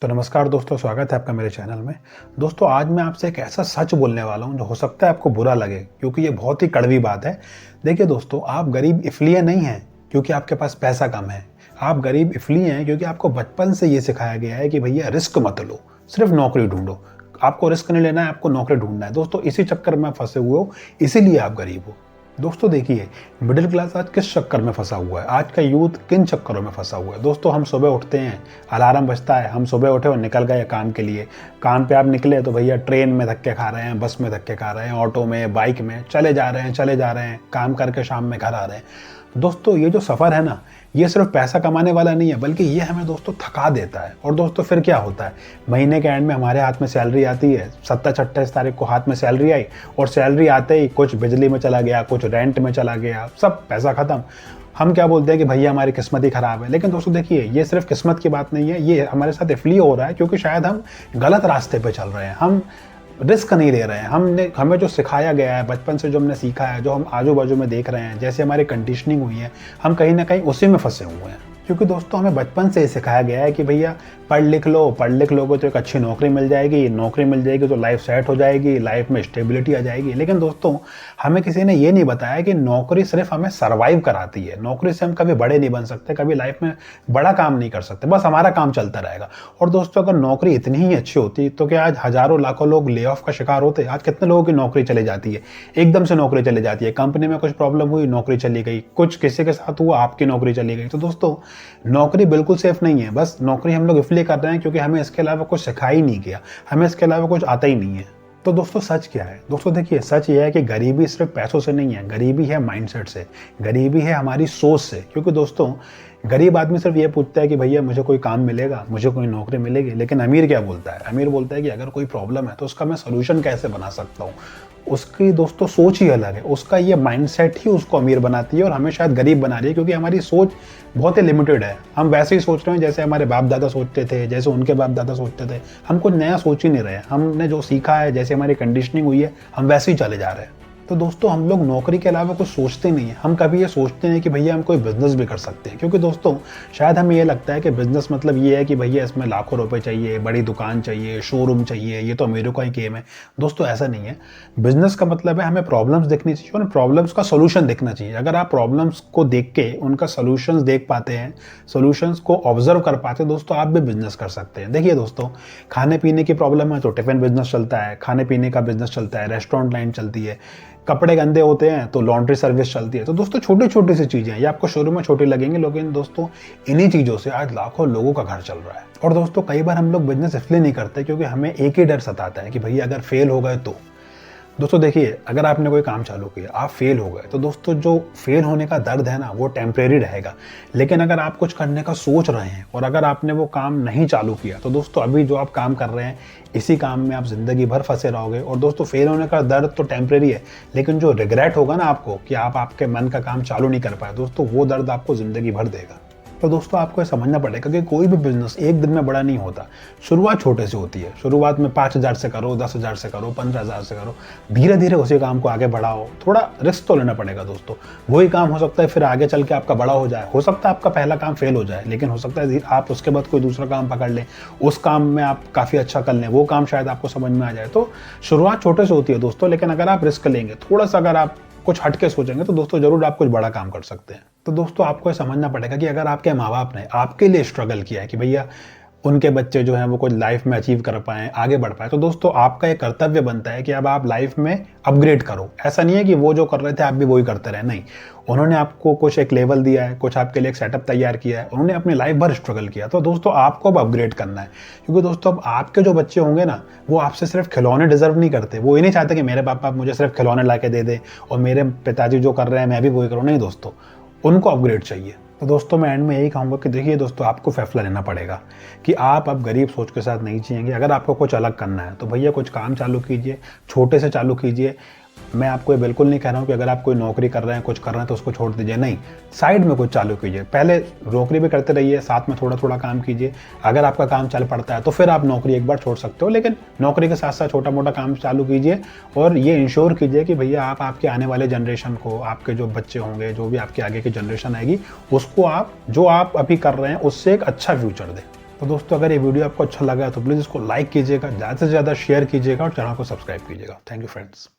तो नमस्कार दोस्तों, स्वागत है आपका मेरे चैनल में। दोस्तों, आज मैं आपसे एक ऐसा सच बोलने वाला हूँ जो हो सकता है आपको बुरा लगे, क्योंकि ये बहुत ही कड़वी बात है। देखिए दोस्तों, आप गरीब इसलिए नहीं हैं क्योंकि आपके पास पैसा कम है। आप गरीब इसलिए हैं क्योंकि आपको बचपन से ये सिखाया गया है कि भैया रिस्क मत लो, सिर्फ नौकरी ढूंढो। आपको रिस्क नहीं लेना है, आपको नौकरी ढूंढना है। दोस्तों, इसी चक्कर में फंसे हुए हो, इसीलिए आप गरीब हो। दोस्तों देखिए, मिडिल क्लास आज किस चक्कर में फंसा हुआ है, आज का यूथ किन चक्करों में फंसा हुआ है। दोस्तों, हम सुबह उठते हैं, अलार्म बजता है, हम सुबह उठे और निकल गए काम के लिए। काम पे आप निकले तो भैया ट्रेन में धक्के खा रहे हैं, बस में धक्के खा रहे हैं, ऑटो में, बाइक में चले जा रहे हैं, काम करके शाम में घर आ रहे हैं। दोस्तों, ये जो सफ़र है ना, ये सिर्फ पैसा कमाने वाला नहीं है, बल्कि ये हमें दोस्तों थका देता है। और दोस्तों फिर क्या होता है, महीने के एंड में हमारे हाथ में सैलरी आती है। 27-28 तारीख को हाथ में सैलरी आई और सैलरी आते ही कुछ बिजली में चला गया, कुछ रेंट में चला गया, सब पैसा ख़त्म। हम क्या बोलते हैं कि भैया हमारी किस्मत ही ख़राब है। लेकिन दोस्तों देखिए, ये सिर्फ किस्मत की बात नहीं है, ये हमारे साथ इसलिए हो रहा है क्योंकि शायद हम गलत रास्ते पर चल रहे हैं, हम रिस्क नहीं ले रहे हैं। हमें जो सिखाया गया है, बचपन से जो हमने सीखा है, जो हम आजू बाजू में देख रहे हैं, जैसे हमारी कंडीशनिंग हुई है, हम कहीं ना कहीं उसी में फंसे हुए हैं। क्योंकि दोस्तों हमें बचपन से ही सिखाया गया है कि भैया पढ़ लिख लोगे तो एक अच्छी नौकरी मिल जाएगी तो लाइफ सेट हो जाएगी, लाइफ में स्टेबिलिटी आ जाएगी। लेकिन दोस्तों, हमें किसी ने ये नहीं बताया कि नौकरी सिर्फ हमें सर्वाइव कराती है। नौकरी से हम कभी बड़े नहीं बन सकते, कभी लाइफ में बड़ा काम नहीं कर सकते, बस हमारा काम चलता रहेगा। और दोस्तों, अगर नौकरी इतनी ही अच्छी होती तो क्या आज हजारों लाखों लोग ले ऑफ का शिकार होते? आज कितने लोगों की नौकरी चली जाती है, एकदम से नौकरी चली जाती है। कंपनी में कुछ प्रॉब्लम हुई, नौकरी चली गई, कुछ किसी के साथ हुआ, आपकी नौकरी चली गई। तो दोस्तों, नौकरी बिल्कुल सेफ नहीं है। बस नौकरी हम लोग इसलिए कर रहे हैं क्योंकि हमें इसके अलावा कुछ सिखाया ही नहीं गया, हमें इसके अलावा कुछ आता ही नहीं है। तो दोस्तों, सच क्या है? दोस्तों देखिए, सच ये है कि गरीबी सिर्फ पैसों से नहीं है, गरीबी है माइंडसेट से, गरीबी है हमारी सोच से। क्योंकि दोस्तों, गरीब आदमी सिर्फ ये पूछता है कि भैया मुझे कोई काम मिलेगा, मुझे कोई नौकरी मिलेगी। लेकिन अमीर क्या बोलता है? अमीर बोलता है कि अगर कोई प्रॉब्लम है तो उसका मैं सोल्यूशन कैसे बना सकता हूँ। उसकी दोस्तों सोच ही अलग है, उसका ये माइंडसेट ही उसको अमीर बनाती है और हमें शायद गरीब बना रही है, क्योंकि हमारी सोच बहुत ही लिमिटेड है। हम वैसे ही सोच रहे हैं जैसे हमारे बाप दादा सोचते थे, जैसे उनके बाप दादा सोचते थे। हम कुछ नया सोच ही नहीं रहे, हमने जो सीखा है, जैसे हमारी कंडीशनिंग हुई है, हम वैसे ही चले जा रहे हैं। तो दोस्तों, हम लोग नौकरी के अलावा कुछ सोचते नहीं है। हम कभी ये सोचते हैं कि भैया हम कोई बिजनेस भी कर सकते हैं, क्योंकि दोस्तों शायद हमें ये लगता है कि बिजनेस मतलब ये है कि भैया इसमें लाखों रुपए चाहिए, बड़ी दुकान चाहिए, शोरूम चाहिए, ये तो अमीरों का ही गेम है। दोस्तों ऐसा नहीं है। बिजनेस का मतलब है हमें प्रॉब्लम्स देखनी चाहिए और प्रॉब्लम्स का सोल्यूशन देखना चाहिए। अगर आप प्रॉब्लम्स को देख के उनका सोल्यूशंस देख पाते हैं, सोल्यूशंस को ऑब्जर्व कर पाते हैं, दोस्तों आप भी बिजनेस कर सकते हैं। देखिए दोस्तों, खाने पीने की प्रॉब्लम है तो टिफिन बिजनेस चलता है, खाने पीने का बिजनेस चलता है, रेस्टोरेंट लाइन चलती है। कपड़े गंदे होते हैं तो लॉन्ड्री सर्विस चलती है। तो दोस्तों, छोटी छोटी सी चीज़ें हैं, ये आपको शुरू में छोटी लगेंगी, लेकिन दोस्तों इन्हीं चीज़ों से आज लाखों लोगों का घर चल रहा है। और दोस्तों, कई बार हम लोग बिजनेस इसलिए नहीं करते क्योंकि हमें एक ही डर सताता है कि भैया अगर फेल हो गए तो। दोस्तों देखिए, अगर आपने कोई काम चालू किया, आप फेल हो गए, तो दोस्तों जो फेल होने का दर्द है ना, वो टेम्परेरी रहेगा। लेकिन अगर आप कुछ करने का सोच रहे हैं और अगर आपने वो काम नहीं चालू किया, तो दोस्तों अभी जो आप काम कर रहे हैं, इसी काम में आप जिंदगी भर फंसे रहोगे। और दोस्तों, फेल होने का दर्द तो टेम्परेरी है, लेकिन जो रिग्रेट होगा ना आपको कि आप आपके मन का काम चालू नहीं कर पाए, दोस्तों वो दर्द आपको जिंदगी भर देगा। तो दोस्तों, आपको ये समझना पड़ेगा कि कोई भी बिजनेस एक दिन में बड़ा नहीं होता। शुरुआत छोटे से होती है। शुरुआत में 5,000 से करो, 10,000 से करो, 15,000 से करो, धीरे धीरे उसी काम को आगे बढ़ाओ। थोड़ा रिस्क तो लेना पड़ेगा दोस्तों। वही काम हो सकता है फिर आगे चल के आपका बड़ा हो जाए, हो सकता है आपका पहला काम फेल हो जाए, लेकिन हो सकता है आप उसके बाद कोई दूसरा काम पकड़ लें, उस काम में आप काफ़ी अच्छा कर लें, वो काम शायद आपको समझ में आ जाए। तो शुरुआत छोटे से होती है दोस्तों, लेकिन अगर आप रिस्क लेंगे, थोड़ा सा अगर आप कुछ हटके सोचेंगे, तो दोस्तों जरूर आप कुछ बड़ा काम कर सकते हैं। तो दोस्तों, आपको ये समझना पड़ेगा कि अगर आपके माँ बाप ने आपके लिए स्ट्रगल किया है कि भैया उनके बच्चे जो हैं वो कुछ लाइफ में अचीव कर पाएँ, आगे बढ़ पाए, तो दोस्तों आपका एक कर्तव्य बनता है कि अब आप लाइफ में अपग्रेड करो। ऐसा नहीं है कि वो जो कर रहे थे आप भी वही करते रहे, नहीं। उन्होंने आपको कुछ एक लेवल दिया है, कुछ आपके लिए एक सेटअप तैयार किया है, उन्होंने अपनी लाइफ भर स्ट्रगल किया। तो दोस्तों आपको अब अपग्रेड करना है, क्योंकि दोस्तों अब आपके जो बच्चे होंगे ना, वो आपसे सिर्फ खिलौने डिजर्व नहीं करते। वो ये नहीं चाहते कि मेरे पापा मुझे सिर्फ खिलौने ला के दे दे और मेरे पिताजी जो कर रहे हैं मैं भी वही करूँ। नहीं दोस्तों, उनको अपग्रेड चाहिए। तो दोस्तों, मैं एंड में यही कहूँगा कि देखिए दोस्तों, आपको फैसला लेना पड़ेगा कि आप अब गरीब सोच के साथ नहीं जिएंगे। अगर आपको कुछ अलग करना है तो भैया कुछ काम चालू कीजिए, छोटे से चालू कीजिए। मैं आपको ये बिल्कुल नहीं कह रहा हूँ कि अगर आप कोई नौकरी कर रहे हैं, कुछ कर रहे हैं तो उसको छोड़ दीजिए, नहीं। साइड में कुछ चालू कीजिए। पहले नौकरी भी करते रहिए, साथ में थोड़ा थोड़ा काम कीजिए। अगर आपका काम चल पड़ता है तो फिर आप नौकरी एक बार छोड़ सकते हो, लेकिन नौकरी के साथ साथ छोटा मोटा काम चालू कीजिए। और ये इंश्योर कीजिए कि भैया आप आपके आने वाले जनरेशन को, आपके जो बच्चे होंगे, जो भी आपके आगे की जनरेशन आएगी, उसको आप जो आप अभी कर रहे हैं उससे एक अच्छा फ्यूचर दें। तो दोस्तों अगर ये वीडियो आपको अच्छा लगा तो प्लीज़ इसको लाइक कीजिएगा, ज़्यादा से ज़्यादा शेयर कीजिएगा और चैनल को सब्सक्राइब कीजिएगा। Thank you friends.